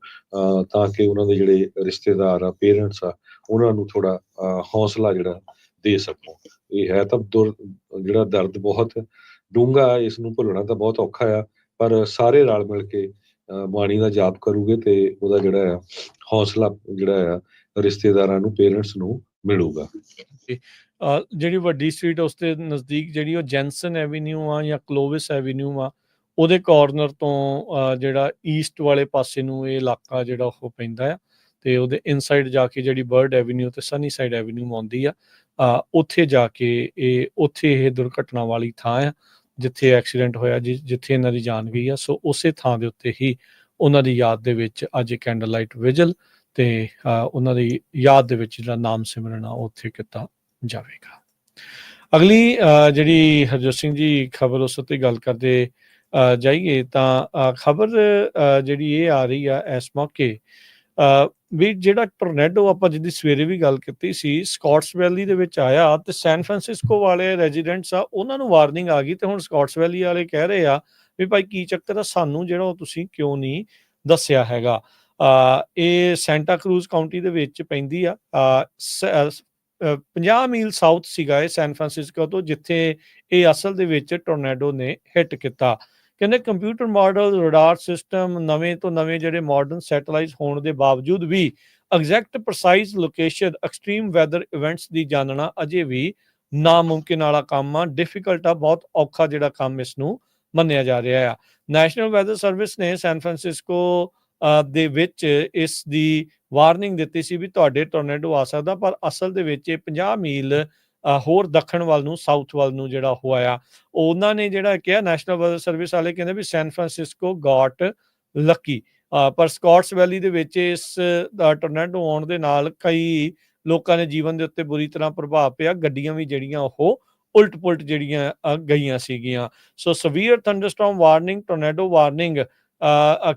ਤਾਂ ਕਿ ਉਹਨਾਂ ਦੇ ਜਿਹੜੇ ਰਿਸ਼ਤੇਦਾਰ ਆ, ਪੇਰੈਂਟਸ ਆ, ਉਹਨਾਂ ਨੂੰ ਥੋੜਾ ਹੌਸਲਾ ਜਿਹੜਾ ਦੇ ਸਕੋ। ਇਹ ਹੈ ਤਾਂ ਜਿਹੜਾ ਦਰਦ ਬਹੁਤ ਡੂੰਘਾ, ਇਸ ਨੂੰ ਭੁੱਲਣਾ ਤਾਂ ਬਹੁਤ ਔਖਾ ਆ, ਪਰ ਸਾਰੇ ਰਲ ਮਿਲ ਕੇ ਬਾਣੀ ਦਾ ਜਾਪ ਕਰੂਗੇ ਤੇ ਉਹਦਾ ਜਿਹੜਾ ਆ ਹੌਸਲਾ ਜਿਹੜਾ ਆ ਰਿਸ਼ਤੇਦਾਰਾਂ ਨੂੰ, ਪੇਰੈਂਟਸ ਨੂੰ ਮਿਲੂਗਾ। ਜਿਹੜੀ ਵੱਡੀ ਸਟਰੀਟ ਉਸ ਦੇ ਨਜ਼ਦੀਕ ਜਿਹੜੀ ਉਹ ਜੈਨਸਨ ਐਵੀਨਿਊ ਆ ਜਾਂ ਕਲੋਵਿਸ ਐਵੀਨਿਊ ਆ, ਉਹਦੇ ਕਾਰਨਰ ਤੋਂ ਜਿਹੜਾ ਈਸਟ ਵਾਲੇ ਪਾਸੇ ਨੂੰ ਇਹ ਇਲਾਕਾ ਜਿਹੜਾ ਉਹ ਪੈਂਦਾ ਆ ਤੇ ਉਹਦੇ ਇਨਸਾਈਡ ਜਾ ਕੇ ਜਿਹੜੀ ਬਰਡ ਐਵੀਨਿਊ ਤੇ ਸਨੀ ਸਾਈਡ ਐਵੀਨਿਊ ਆਉਂਦੀ ਆ, ਉੱਥੇ ਜਾ ਕੇ ਉੱਥੇ ਇਹ ਦੁਰਘਟਨਾ ਵਾਲੀ ਥਾਂ ਆ ਜਿੱਥੇ ਐਕਸੀਡੈਂਟ ਹੋਇਆ, ਜਿੱਥੇ ਇਹਨਾਂ ਦੀ ਜਾਨ ਗਈ ਆ। ਸੋ ਉਸੇ ਥਾਂ ਦੇ ਉੱਤੇ ਹੀ ਉਹਨਾਂ ਦੀ ਯਾਦ ਦੇ ਵਿੱਚ ਅੱਜ ਕੈਂਡਲ ਲਾਈਟ ਵਿਜਲ ਤੇ ਉਹਨਾਂ ਦੀ ਯਾਦ ਦੇ ਵਿੱਚ ਜਿਹੜਾ ਨਾਮ ਸਿਮਰਨ ਆ ਉੱਥੇ ਕੀਤਾ ਜਾਵੇਗਾ। ਅਗਲੀ ਜਿਹੜੀ ਹਰਜੋਤ ਸਿੰਘ ਜੀ ਖਬਰ ਉਸ ਉੱਤੇ ਗੱਲ ਕਰਦੇ ਜਾਈਏ ਤਾਂ ਖਬਰ ਜਿਹੜੀ ਇਹ ਆ ਰਹੀ ਆ ਇਸ ਮੌਕੇ ਵੀ ਜਿਹੜਾ ਟੋਰਨੇਡੋ ਆਪਾਂ ਜਿਹਦੀ ਸਵੇਰੇ ਵੀ ਗੱਲ ਕੀਤੀ ਸੀ, ਸਕਾਟਸ ਵੈਲੀ ਦੇ ਵਿੱਚ ਆਇਆ ਤੇ ਸੈਨ ਫਰਾਂਸਿਸਕੋ ਵਾਲੇ ਰੈਜ਼ੀਡੈਂਟਸ ਆ ਉਹਨਾਂ ਨੂੰ ਵਾਰਨਿੰਗ ਆ ਗਈ ਤੇ ਹੁਣ ਸਕਾਟਸ ਵੈਲੀ ਵਾਲੇ ਕਹਿ ਰਹੇ ਆ ਵੀ ਭਾਈ ਕੀ ਚੱਕਰ ਆ, ਸਾਨੂੰ ਜਿਹੜਾ ਉਹ ਤੁਸੀਂ ਕਿਉਂ ਨਹੀਂ ਦੱਸਿਆ ਹੈਗਾ। ਇਹ ਸੈਂਟਾ ਕਰੂਜ਼ ਕਾਉਂਟੀ ਦੇ ਵਿੱਚ ਪੈਂਦੀ ਆ। 50 ਮੀਲ ਸਾਊਥ ਸੀਗਾ ਇਹ ਸੈਨ ਫਰਾਂਸਿਸਕੋ ਤੋਂ, ਜਿੱਥੇ ਇਹ ਅਸਲ ਦੇ ਵਿੱਚ ਟੋਰਨੇਡੋ ਨੇ ਹਿੱਟ ਕੀਤਾ। ਕਹਿੰਦੇ ਕੰਪਿਊਟਰ ਮਾਡਲ, ਰਡਾਰ ਸਿਸਟਮ ਨਵੇਂ ਤੋਂ ਨਵੇਂ ਜਿਹੜੇ ਮਾਡਰਨ ਸੈਟੇਲਾਈਟ ਹੋਣ ਦੇ ਬਾਵਜੂਦ ਵੀ exact precise location extreme weather events ਦੀ ਜਾਣਨਾ ਅਜੇ ਵੀ ਨਾਮੁਮਕਿਨ ਵਾਲਾ ਕੰਮ ਆ, ਡਿਫਿਕਲਟ ਆ, ਬਹੁਤ ਔਖਾ ਜਿਹੜਾ ਕੰਮ ਇਸ ਨੂੰ ਮੰਨਿਆ ਜਾ ਰਿਹਾ ਆ। ਨੈਸ਼ਨਲ ਵੈਦਰ ਸਰਵਿਸ ਨੇ ਸੈਨ ਫਰਾਂਸਿਸਕੋ ਦੇ ਵਿੱਚ ਇਸ ਦੀ ਵਾਰਨਿੰਗ ਦਿੱਤੀ ਸੀ ਵੀ ਤੁਹਾਡੇ ਟੋਰਨੇਡੋ ਆ ਸਕਦਾ, ਪਰ ਅਸਲ ਦੇ ਵਿੱਚ ਇਹ 50 ਮੀਲ ਹੋਰ ਦੱਖਣ ਵੱਲ ਨੂੰ, ਸਾਊਥ ਵੱਲ ਨੂੰ ਜਿਹੜਾ ਹੋਇਆ। ਉਹਨਾਂ ਨੇ ਜਿਹੜਾ ਕਿਹਾ, ਨੈਸ਼ਨਲ ਵੈਦਰ ਸਰਵਿਸ ਵਾਲੇ ਕਹਿੰਦੇ ਵੀ ਸੈਨ ਫਰਾਂਸਿਸਕੋ ਗਾਟ ਲੱਕੀ, ਪਰ ਸਕਾਟਸ ਵੈਲੀ ਦੇ ਵਿੱਚ ਇਸ ਟੋਰਨੇਡੋ ਆਉਣ ਦੇ ਨਾਲ ਕਈ ਲੋਕਾਂ ਦੇ ਜੀਵਨ ਦੇ ਉੱਤੇ ਬੁਰੀ ਤਰ੍ਹਾਂ ਪ੍ਰਭਾਵ ਪਿਆ। ਗੱਡੀਆਂ ਵੀ ਜਿਹੜੀਆਂ ਉਹ ਉਲਟ ਪੁਲਟ ਜਿਹੜੀਆਂ ਗਈਆਂ ਸੀਗੀਆਂ। So severe thunderstorm warning, tornado warning,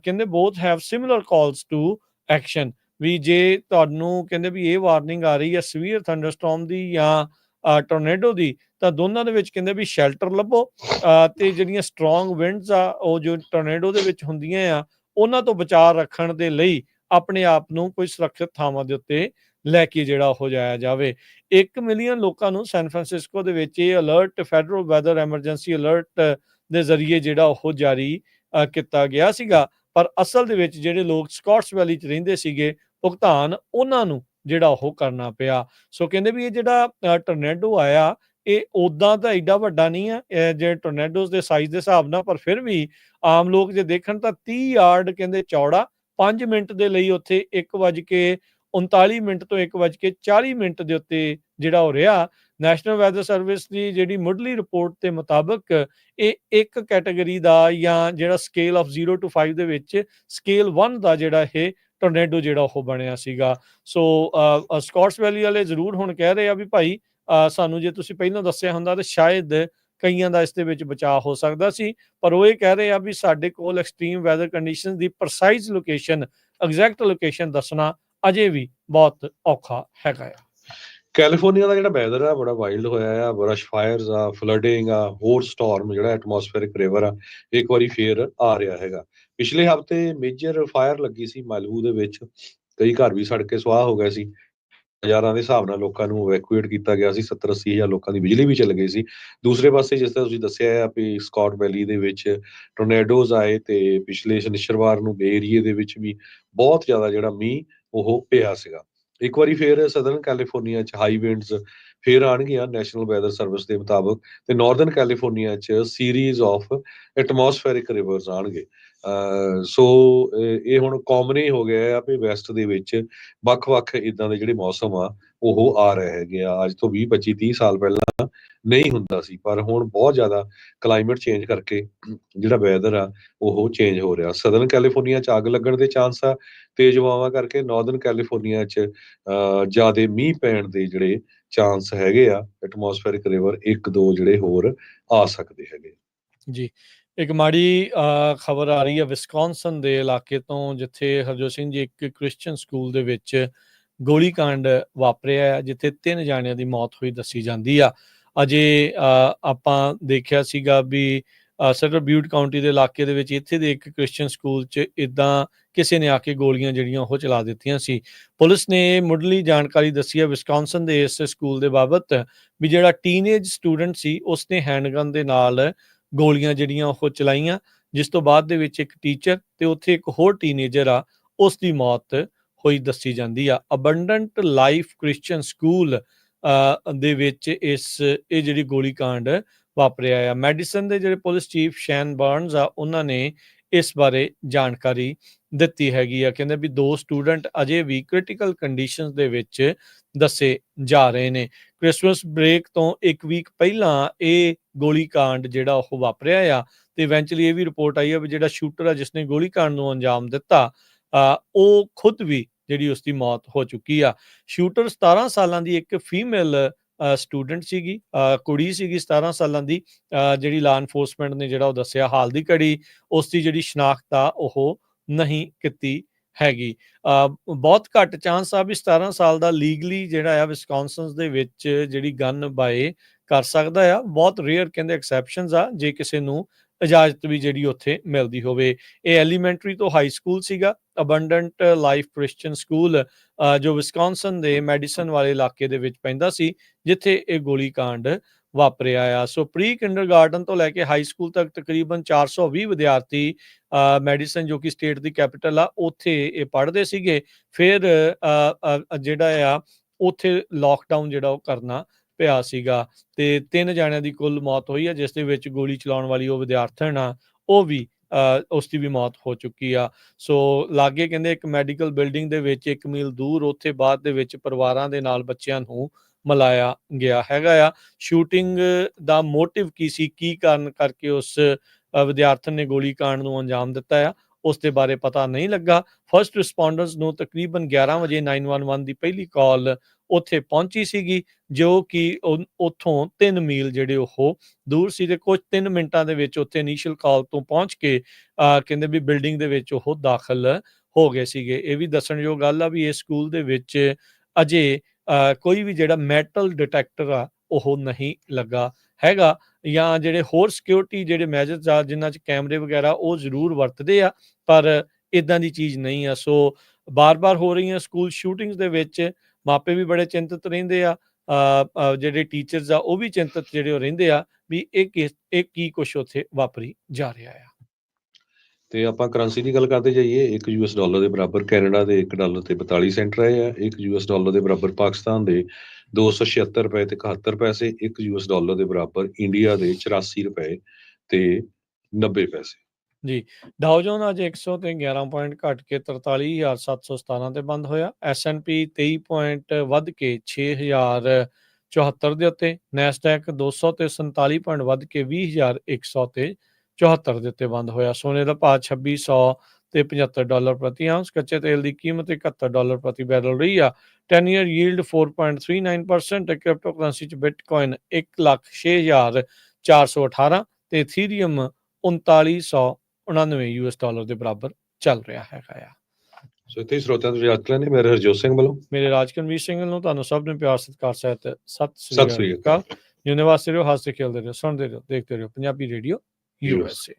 ਕਹਿੰਦੇ both have similar calls to action. ਵੀ ਜੇ ਤੁਹਾਨੂੰ ਕਹਿੰਦੇ ਵੀ ਇਹ ਵਾਰਨਿੰਗ ਆ ਰਹੀ ਹੈ ਸਵੀਅਰ ਥੰਡਰਸਟਾਰਮ ਦੀ ਜਾਂ ਟੋਰਨੇਡੋ ਦੀ, ਤਾਂ ਦੋਨਾਂ ਦੇ ਵਿੱਚ ਕਹਿੰਦੇ ਵੀ ਸ਼ੈਲਟਰ ਲੱਭੋ ਤੇ ਜਿਹੜੀਆਂ ਸਟਰੋਂਗ ਵਿੰਡਸ ਆ ਉਹ ਜੋ ਟੋਰਨੇਡੋ ਦੇ ਵਿੱਚ ਹੁੰਦੀਆਂ ਆ ਉਹਨਾਂ ਤੋਂ ਬਚਾਅ ਰੱਖਣ ਦੇ ਲਈ ਆਪਣੇ ਆਪ ਨੂੰ ਕੋਈ ਸੁਰੱਖਿਅਤ ਥਾਵਾਂ ਦੇ ਉੱਤੇ ਲੈ ਕੇ ਜਿਹੜਾ ਹੋ ਜਾਇਆ ਜਾਵੇ। 1 ਮਿਲੀਅਨ ਲੋਕਾਂ ਨੂੰ ਸੈਨ ਫਰਾਂਸਿਸਕੋ ਦੇ ਵਿੱਚ ਇਹ alert federal weather emergency alert ਦੇ ਜ਼ਰੀਏ ਜਿਹੜਾ ਉਹ ਜਾਰੀ ਕੀਤਾ ਗਿਆ ਸੀਗਾ, ਪਰ ਅਸਲ ਦੇ ਵਿੱਚ ਜਿਹੜੇ ਲੋਕ ਸਕਾਟਸ ਵੈਲੀ 'ਚ ਰਹਿੰਦੇ ਸੀਗੇ ਭੁਗਤਾਨ ਉਹਨਾਂ ਨੂੰ ਜਿਹੜਾ ਉਹ ਕਰਨਾ ਪਿਆ। ਸੋ ਕਹਿੰਦੇ ਵੀ ਇਹ ਜਿਹੜਾ ਟੋਰਨੇਡੋ ਆਇਆ ਇਹ ਉਦਾਂ ਤਾਂ ਐਡਾ ਵੱਡਾ ਨਹੀਂ ਆ ਜੇ ਟੋਰਨੇਡੋਜ਼ ਦੇ ਸਾਈਜ਼ ਦੇ ਹਿਸਾਬ ਨਾਲ, ਪਰ ਫਿਰ ਵੀ ਆਮ ਲੋਕ ਜੇ ਦੇਖਣ ਤਾਂ 30 ਯਾਰਡ ਕਹਿੰਦੇ ਚੌੜਾ, 5 ਮਿੰਟ ਦੇ ਲਈ ਉੱਥੇ 1:39 ਮਿੰਟ ਤੋਂ 1:40 ਮਿੰਟ ਦੇ ਉੱਤੇ ਜਿਹੜਾ ਹੋ ਰਿਹਾ। ਨੈਸ਼ਨਲ ਵੈਦਰ ਸਰਵਿਸ ਦੀ ਜਿਹੜੀ ਮੁੱਢਲੀ ਰਿਪੋਰਟ ਦੇ ਮੁਤਾਬਕ ਇਹ ਇੱਕ ਕੈਟਾਗਰੀ ਦਾ ਜਾਂ ਜਿਹੜਾ ਸਕੇਲ ਆਫ 0 to 5 ਦੇ ਵਿੱਚ ਸਕੇਲ 1 ਦਾ ਜਿਹੜਾ ਇਹ ਟੋਰਨੇਡੋ ਜਿਹੜਾ ਉਹ ਬਣਿਆ ਸੀਗਾ। ਸੋ ਸਕਾਟਸ ਵੈਲੀ ਵਾਲੇ ਜ਼ਰੂਰ ਹੁਣ ਕਹਿ ਰਹੇ ਆ ਵੀ ਭਾਈ ਸਾਨੂੰ ਜੇ ਤੁਸੀਂ ਪਹਿਲਾਂ ਦੱਸਿਆ ਹੁੰਦਾ ਤਾਂ ਸ਼ਾਇਦ ਕਈਆਂ ਦਾ ਇਸ ਦੇ ਵਿੱਚ ਬਚਾਅ ਹੋ ਸਕਦਾ ਸੀ, ਪਰ ਉਹ ਇਹ ਕਹਿ ਰਹੇ ਆ ਵੀ ਸਾਡੇ ਕੋਲ ਐਕਸਟ੍ਰੀਮ ਵੈਦਰ ਕੰਡੀਸ਼ਨ ਦੀ ਪ੍ਰਸਾਈਜ਼ ਲੋਕੇਸ਼ਨ, ਐਗਜ਼ੈਕਟ ਲੋਕੇਸ਼ਨ ਦੱਸਣਾ ਅਜੇ ਵੀ ਬਹੁਤ ਔਖਾ ਹੈਗਾ ਆ। ਕੈਲੀਫੋਰਨੀਆ ਦਾ ਜਿਹੜਾ ਵੈਦਰ ਆ ਬੜਾ ਵਾਈਲਡ ਹੋਇਆ ਆ, ਬਰਸ਼ ਫਾਇਰਸ ਆ, ਫਲੱਡਿੰਗ ਆ, ਹੋਰ ਸਟਾਰਮ ਜਿਹੜਾ ਐਟਮੋਸਫੇਰਿਕ ਰਿਵਰ ਆ ਇੱਕ ਵਾਰੀ ਫੇਰ ਆ ਰਿਹਾ ਹੈਗਾ। ਪਿਛਲੇ ਹਫ਼ਤੇ ਮੇਜਰ ਫਾਇਰ ਲੱਗੀ ਸੀ ਮਾਲਿਬੂ ਦੇ ਵਿੱਚ, ਕਈ ਘਰ ਵੀ ਸੜ ਕੇ ਸੁਆਹ ਹੋ ਗਏ ਸੀ। ਹਜ਼ਾਰਾਂ ਦੇ ਹਿਸਾਬ ਨਾਲ ਲੋਕਾਂ ਨੂੰ ਇਵੈਕੂਏਟ ਕੀਤਾ ਗਿਆ ਸੀ। 70-80 ਹਜ਼ਾਰ ਲੋਕਾਂ ਦੀ ਬਿਜਲੀ ਵੀ ਚਲ ਗਈ ਸੀ। ਦੂਸਰੇ ਪਾਸੇ ਜਿਸ ਤਰ੍ਹਾਂ ਤੁਸੀਂ ਦੱਸਿਆ ਆ ਵੀ ਸਕਾਟ ਵੈਲੀ ਦੇ ਵਿੱਚ ਟੋਰਨੇਡੋਜ਼ ਆਏ ਤੇ ਪਿਛਲੇ ਸ਼ਨਿਚਰਵਾਰ ਨੂੰ ਬੇ ਏਰੀਏ ਦੇ ਵਿੱਚ ਵੀ ਬਹੁਤ ਜ਼ਿਆਦਾ ਜਿਹੜਾ ਮੀਂਹ ਉਹ ਪਿਆ ਸੀਗਾ। ਇੱਕ ਵਾਰੀ ਫੇਰ ਸਦਰਨ ਕੈਲੀਫੋਰਨੀਆ 'ਚ ਹਾਈ ਵਿੰਡਸ ਫੇਰ ਆਉਣਗੀਆਂ ਨੈਸ਼ਨਲ ਵੈਦਰ ਸਰਵਿਸ ਦੇ ਮੁਤਾਬਕ, ਤੇ ਨਾਰਦਰਨ ਕੈਲੀਫੋਰਨੀਆ 'ਚ ਸੀਰੀਜ਼ ਆਫ ਐਟਮੋਸਫੇਰਿਕ ਰਿਵਰਸ ਆਉਣਗੇ। ਸੋ ਇਹ ਹੁਣ ਕਾਮਨ ਹੀ ਹੋ ਗਿਆ ਆ ਵੀ ਵੈਸਟ ਦੇ ਵਿੱਚ ਵੱਖ-ਵੱਖ ਇਦਾਂ ਦੇ ਜਿਹੜੇ ਮੌਸਮ ਆ ਉਹ ਆ ਰਹੇ ਹੈਗੇ ਆ। ਅੱਜ ਤੋਂ 20-25-30 ਸਾਲ ਪਹਿਲਾਂ ਨਹੀਂ ਹੁੰਦਾ ਸੀ, ਪਰ ਹੁਣ ਬਹੁਤ ਜ਼ਿਆਦਾ ਕਲਾਈਮੇਟ ਚੇਂਜ ਕਰਕੇ ਜਿਹੜਾ ਵੈਦਰ ਆ ਉਹ ਚੇਂਜ ਹੋ ਰਿਹਾ। ਸਦਰਨ ਕੈਲੀਫੋਰਨੀਆ 'ਚ ਅੱਗ ਲੱਗਣ ਦੇ ਚਾਂਸ ਆ ਤੇਜ਼ ਹਵਾਵਾਂ ਕਰਕੇ। ਨਾਰਦਰਨ ਕੈਲੀਫੋਰਨੀਆ 'ਚ ਜ਼ਿਆਦੇ ਮੀਂਹ ਪੈਣ ਦੇ ਜਿਹੜੇ ਚਾਂਸ ਹੈਗੇ ਆ। ਐਟਮੋਸਫੇਰਿਕ ਰਿਵਰ 1-2 ਜਿਹੜੇ ਹੋਰ ਆ ਸਕਦੇ ਹੈਗੇ। ਜੀ, ਇੱਕ ਮਾੜੀ ਖਬਰ ਆ ਰਹੀ ਹੈ ਵਿਸਕੌਨਸਨ ਦੇ ਇਲਾਕੇ ਤੋਂ, ਜਿੱਥੇ ਹਰਜੋਤ ਸਿੰਘ ਜੀ ਇੱਕ ਕ੍ਰਿਸਚਨ ਸਕੂਲ ਦੇ ਵਿੱਚ ਗੋਲੀकांड ਵਾਪਰਿਆ ਹੈ, ਜਿੱਥੇ 3 ਜਾਣਿਆਂ ਦੀ ਮੌਤ ਹੋਈ ਦੱਸੀ ਜਾਂਦੀ ਆ। ਅਜੇ ਆਪਾਂ ਦੇਖਿਆ ਸੀਗਾ ਵੀ ਸਦਰ ਬਿਊਟ ਕਾਉਂਟੀ ਦੇ ਇਲਾਕੇ ਦੇ ਵਿੱਚ ਇੱਥੇ ਦੇ ਇੱਕ ਕ੍ਰਿਸਚਨ ਸਕੂਲ 'ਚ ਇੱਦਾਂ ਕਿਸੇ ਨੇ ਆ ਕੇ ਗੋਲੀਆਂ ਜਿਹੜੀਆਂ ਉਹ ਚਲਾ ਦਿੱਤੀਆਂ ਸੀ। ਪੁਲਿਸ ਨੇ ਮੁੱਢਲੀ ਜਾਣਕਾਰੀ ਦੱਸੀ ਹੈ ਵਿਸਕੌਨਸਨ ਦੇ ਇਸ ਸਕੂਲ ਦੇ ਬਾਬਤ ਵੀ ਜਿਹੜਾ ਟੀਨੇਜ ਸਟੂਡੈਂਟ ਸੀ ਉਸਨੇ ਹੈਂਡਗਨ ਦੇ ਨਾਲ ਗੋਲੀਆਂ ਜਿਹੜੀਆਂ ਉਹ ਚਲਾਈਆਂ, ਜਿਸ ਤੋਂ ਬਾਅਦ ਦੇ ਵਿੱਚ ਇੱਕ ਟੀਚਰ ਤੇ ਉੱਥੇ ਇੱਕ ਹੋਰ ਟੀਨੇਜਰ ਆ ਉਸ ਦੀ ਮੌਤ ਹੋਈ ਦੱਸੀ ਜਾਂਦੀ ਆ। ਅਬੰਡੈਂਟ ਲਾਈਫ ਕ੍ਰਿਸਚਨ ਸਕੂਲ ਦੇ ਵਿੱਚ ਇਹ ਜਿਹੜੀ ਗੋਲੀकांड ਵਾਪਰਿਆ ਆ। ਮੈਡੀਸਨ ਦੇ ਜਿਹੜੇ ਪੁਲਿਸ ਚੀਫ ਸ਼ੈਨ ਬਰਨਸ ਆ ਉਹਨਾਂ ਨੇ ਇਸ ਬਾਰੇ ਜਾਣਕਾਰੀ ਦਿੱਤੀ ਹੈਗੀ ਆ। ਕਹਿੰਦੇ ਵੀ 2 ਸਟੂਡੈਂਟ ਅਜੇ ਵੀ ਕ੍ਰਿਟੀਕਲ ਕੰਡੀਸ਼ਨਸ ਦੇ ਵਿੱਚ ਦੱਸੇ ਜਾ ਰਹੇ ਨੇ। ਕ੍ਰਿਸਮਸ ਬ੍ਰੇਕ ਤੋਂ 1 ਵੀਕ ਪਹਿਲਾਂ ਇਹ ਗੋਲੀकांड ਜਿਹੜਾ ਉਹ ਵਾਪਰਿਆ ਆ, ਤੇ ਇਵੈਂਚੁਅਲੀ ਇਹ ਵੀ ਰਿਪੋਰਟ ਆਈ ਆ ਵੀ ਜਿਹੜਾ ਸ਼ੂਟਰ ਆ ਜਿਸਨੇ ਗੋਲੀकांड ਨੂੰ ਅੰਜਾਮ ਦਿੱਤਾ ਉਹ ਖੁਦ ਵੀ ਜਿਹੜੀ ਉਸਦੀ ਮੌਤ ਹੋ ਚੁੱਕੀ ਆ। ਸ਼ੂਟਰ 17 ਸਾਲਾਂ ਦੀ ਇੱਕ ਫੀਮੇਲ ਸਟੂਡੈਂਟ ਸੀਗੀ, ਕੁੜੀ ਸੀਗੀ 17 ਸਾਲਾਂ ਦੀ, ਜਿਹੜੀ ਲਾ ਇਨਫੋਰਸਮੈਂਟ ਨੇ ਜਿਹੜਾ ਉਹ ਦੱਸਿਆ ਹਾਲ ਦੀ ਘੜੀ ਉਸ ਦੀ ਜਿਹੜੀ ਸ਼ਨਾਖਤ ਆ ਉਹ ਨਹੀਂ ਕੀਤੀ ਹੈਗੀ। ਬਹੁਤ ਘੱਟ ਚਾਂਸ ਆ ਵੀ 17 ਸਾਲ ਦਾ ਲੀਗਲੀ ਜਿਹੜਾ ਆ ਵਿਸਕੌਨਸਨ ਦੇ ਵਿੱਚ ਜਿਹੜੀ ਗਨ ਬਾਏ ਕਰ ਸਕਦਾ ਆ। ਬਹੁਤ ਰੇਅਰ ਕਹਿੰਦੇ ਐਕਸੈਪਸ਼ਨਸ ਆ ਜੇ ਕਿਸੇ ਨੂੰ ਇਜਾਜ਼ਤ ਵੀ ਜਿਹੜੀ ਉੱਥੇ ਮਿਲਦੀ ਹੋਵੇ। ਇਹ ਐਲੀਮੈਂਟਰੀ ਤੋਂ ਹਾਈ ਸਕੂਲ ਸੀਗਾ, ਅਬੰਡੈਂਟ ਲਾਈਫ ਕ੍ਰਿਸਚਨ ਸਕੂਲ, ਜੋ ਵਿਸਕੌਨਸਨ ਦੇ ਮੈਡੀਸਨ ਵਾਲੇ ਇਲਾਕੇ ਦੇ ਵਿੱਚ ਪੈਂਦਾ ਸੀ, ਜਿੱਥੇ ਇਹ ਗੋਲੀकांड ਵਾਪਰਿਆ ਆ। ਸੋ ਪ੍ਰੀ ਕਿੰਡਰਗਾਰਟਨ ਤੋਂ ਲੈ ਕੇ ਹਾਈ ਸਕੂਲ ਤੱਕ ਤਕਰੀਬਨ 420 ਵਿਦਿਆਰਥੀ ਮੈਡੀਸਨ ਜੋ ਕਿ ਸਟੇਟ ਦੀ ਕੈਪੀਟਲ ਆ ਉੱਥੇ ਇਹ ਪੜ੍ਹਦੇ ਸੀਗੇ। ਫਿਰ ਜਿਹੜਾ ਆ ਉੱਥੇ ਲੋਕਡਾਊਨ ਜਿਹੜਾ ਉਹ ਕਰਨਾ ਪਿਆ ਸੀਗਾ, ਤੇ 3 ਜਾਣਿਆਂ ਦੀ ਕੁੱਲ ਮੌਤ ਹੋਈ ਆ, ਜਿਸ ਦੇ ਵਿੱਚ ਗੋਲੀ ਚਲਾਉਣ ਵਾਲੀ ਉਹ ਵਿਦਿਆਰਥਣ ਆ ਉਹ ਵੀ ਉਸ ਦੀ ਵੀ ਮੌਤ ਹੋ ਚੁੱਕੀ ਆ। ਸੋ ਲਾਗੇ ਕਹਿੰਦੇ ਇੱਕ ਮੈਡੀਕਲ ਬਿਲਡਿੰਗ ਦੇ ਵਿੱਚ 1 ਮੀਲ ਦੂਰ ਉੱਥੇ ਬਾਅਦ ਦੇ ਵਿੱਚ ਪਰਿਵਾਰਾਂ ਦੇ ਨਾਲ ਬੱਚਿਆਂ ਨੂੰ ਮਿਲਾਇਆ ਗਿਆ ਹੈਗਾ ਆ। ਸ਼ੂਟਿੰਗ ਦਾ ਮੋਟਿਵ ਕੀ ਸੀ, ਕੀ ਕਾਰਨ ਕਰਕੇ ਉਸ ਵਿਦਿਆਰਥਣ ਨੇ ਗੋਲੀकांड ਨੂੰ ਅੰਜਾਮ ਦਿੱਤਾ ਆ, ਉਸ ਦੇ ਬਾਰੇ ਪਤਾ ਨਹੀਂ ਲੱਗਾ। ਫਸਟ ਰਿਸਪੌਂਡਰਸ ਨੂੰ ਤਕਰੀਬਨ 11 ਵਜੇ 911 ਦੀ ਪਹਿਲੀ ਕਾਲ ਉੱਥੇ ਪਹੁੰਚੀ ਸੀਗੀ, ਜੋ ਕਿ ਉੱਥੋਂ 3 ਮੀਲ ਜਿਹੜੇ ਉਹ ਦੂਰ ਸੀ, ਤੇ ਕੁਝ 3 ਮਿੰਟਾਂ ਦੇ ਵਿੱਚ ਉੱਥੇ ਇਨੀਸ਼ੀਅਲ ਕਾਲ ਤੋਂ ਪਹੁੰਚ ਕੇ ਕਹਿੰਦੇ ਵੀ ਬਿਲਡਿੰਗ ਦੇ ਵਿੱਚ ਉਹ ਦਾਖਲ ਹੋ ਗਏ ਸੀਗੇ। ਇਹ ਵੀ ਦੱਸਣਯੋਗ ਗੱਲ ਆ ਵੀ ਇਸ ਸਕੂਲ ਦੇ ਵਿੱਚ ਅਜੇ ਕੋਈ ਵੀ ਜਿਹੜਾ ਮੈਟਲ ਡਿਟੈਕਟਰ ਆ ਉਹ ਨਹੀਂ ਲੱਗਾ ਹੈਗਾ, ਜਾਂ ਜਿਹੜੇ ਹੋਰ ਸਿਕਿਉਰਿਟੀ ਜਿਹੜੇ ਮੈਜਰਸ ਆ ਜਿਨ੍ਹਾਂ 'ਚ ਕੈਮਰੇ ਵਗੈਰਾ ਉਹ ਜ਼ਰੂਰ ਵਰਤਦੇ ਆ, ਪਰ ਇੱਦਾਂ ਦੀ ਚੀਜ਼ ਨਹੀਂ ਆ। ਸੋ ਬਾਰ-ਬਾਰ ਹੋ ਰਹੀਆਂ ਸਕੂਲ ਸ਼ੂਟਿੰਗਸ ਦੇ ਵਿੱਚ ਮਾਪੇ ਵੀ ਬੜੇ ਚਿੰਤਤ ਰਹਿੰਦੇ ਆ, ਜਿਹੜੇ ਟੀਚਰਸ ਆ ਉਹ ਵੀ ਚਿੰਤਤ ਜਿਹੜੇ ਉਹ ਰਹਿੰਦੇ ਆ ਵੀ ਇਹ ਕੀ ਕੁਛ ਉੱਥੇ ਵਾਪਰੀ ਜਾ ਰਿਹਾ ਆ। ਤੇ ਆਪਾਂ ਕਰੰਸੀ ਦੀ ਗੱਲ ਕਰਦੇ ਜਾਈਏ, $1 ਦੇ ਬਰਾਬਰ ਕੈਨੇਡਾ ਦੇ $1 ਤੇ 42 ਸੈਂਟ ਰਹੇ ਆ। $1 ਦੇ ਬਰਾਬਰ ਪਾਕਿਸਤਾਨ ਦੇ $276 ਤੇ 71 ਪੈਸੇ। $1 ਦੇ ਬਰਾਬਰ ਇੰਡੀਆ ਦੇ $84 ਤੇ 90 ਪੈਸੇ। ਜੀ, ਡਾਓ ਜੋਨ ਅੱਜ 100 ਤੇ 11 ਪੁਆਇੰਟ ਘਟ ਕੇ 43,717 ਤੇ ਬੰਦ ਹੋਇਆ। S&P 23 ਪੁਆਇੰਟ ਵੱਧ ਕੇ 6,074 ਦੇ ਉੱਤੇ। ਨੈਸਡੈਕ 200 ਤੇ 47 ਪੁਆਇੰਟ ਵੱਧ ਕੇ 20,100 ਤੇ 74 ਦੇ ਉੱਤੇ ਬੰਦ ਹੋਇਆ। ਸੋਨੇ ਦਾ ਭਾਅ $2,600 ਤੇ $75 ਪ੍ਰਤੀ ਆਉਂਸ। ਕੱਚੇ ਤੇਲ ਦੀ ਕੀਮਤ $71 ਪ੍ਰਤੀ ਬੈਰਲ ਰਹੀ ਆ। 10 ਈਅਰ ਯੀਲਡ 4.39%। ਕ੍ਰਿਪਟੋ ਕਰੰਸੀ 'ਚ ਬਿਟਕੋਇਨ 1,06,418 ਤੇ ਇਥੀਰੀਅਮ 3999 $US ਦੇ ਬਰਾਬਰ ਚੱਲ ਰਿਹਾ ਹੈਗਾ ਆ। ਸੋ ਇੱਥੇ ਸਰੋਤਿਆਂ ਤੋਂ ਯਾਦ ਲੈਣੇ ਮੇਰੇ ਹਰਜੋਤ ਸਿੰਘ ਵੱਲੋਂ, ਮੇਰੇ ਰਾਜਕਨਵੀਰ ਸਿੰਘ ਵੱਲੋਂ ਤੁਹਾਨੂੰ ਸਭ ਨੂੰ ਪਿਆਰ ਸਤਿਕਾਰ ਸਹਿਤ ਸਤਿ ਸਤਿ ਸ੍ਰੀ ਸ੍ਰੀ ਅਕਾਲ। ਅਕਾਲ। ਜਿਉਂਦੇ ਵਾਸਤੇ ਰਹੋ, ਹੱਸਦੇ ਖੇਡਦੇ ਰਹੋ, ਸੁਣਦੇ ਰਹੋ, ਦੇਖਦੇ ਰਹੋ ਪੰਜਾਬੀ ਰੇਡੀਓ USA।